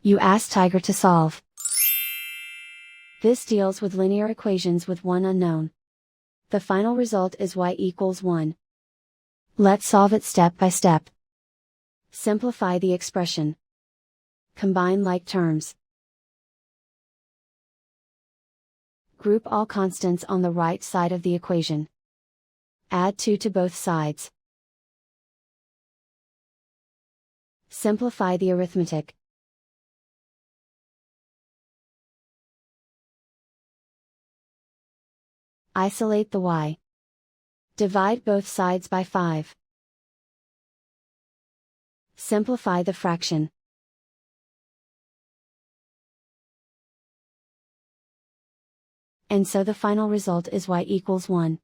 You ask Tiger to solve. This deals with linear equations with one unknown. The final result is y equals 1. Let's solve it step by step. Simplify the expression. Combine like terms. Group all constants on the right side of the equation. Add 2 to both sides. Simplify the arithmetic. Isolate the y. Divide both sides by 5. Simplify the fraction. And so the final result is y equals 1.